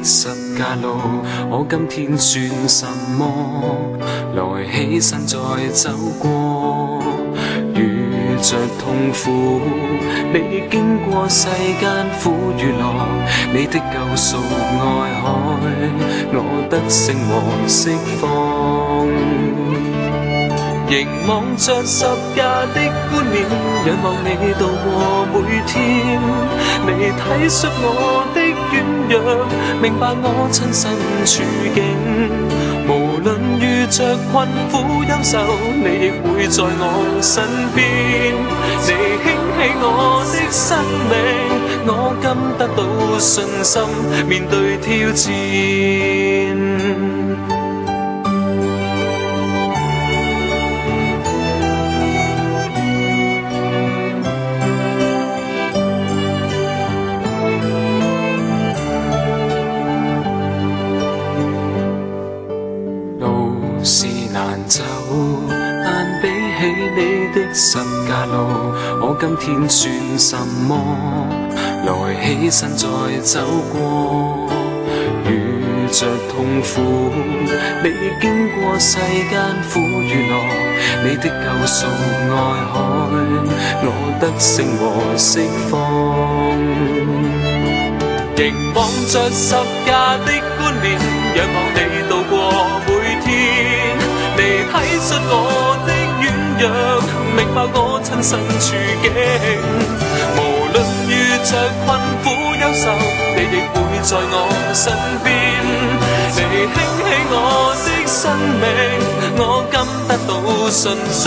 十架路，我今天算什麼？來起身再走過，遇着痛苦，你經過世間苦與樂，你的救贖愛海，我得勝和釋放。凝望着十架的冠冕，仰望你渡過每天，你體恤我的軟弱，明白我親身處境。無論遇着困苦憂愁，你亦會在我身邊。你興起我的生命，我今得到信心，面對挑戰。是難走，但比起你的十架路，我今天算什麼？來起身再走過，遇着痛苦，你經過世間苦與樂，你的救贖愛海，我得勝和釋放。凝望着十架的冠冕，仰望你渡過每天，你體恤我的軟弱，明白我親身處境。無論遇着困苦憂愁，你亦會在我身邊。你興起我的生命，我今得到信心，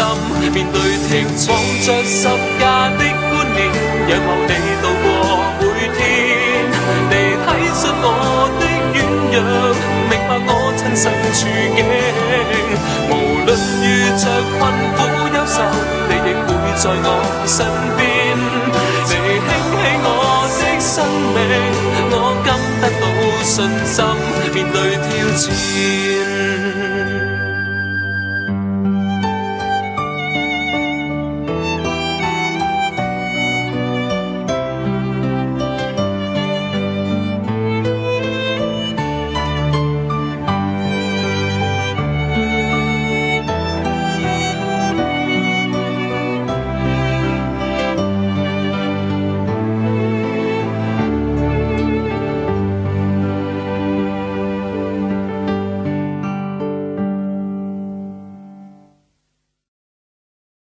面對挑戰。望着十架的冠冕，仰望你渡過每天，你體恤我的軟弱，明白我親身處境。無論遇着困苦憂愁，你亦會在我身邊。你興起我的生命，我今得到信心，面對挑戰。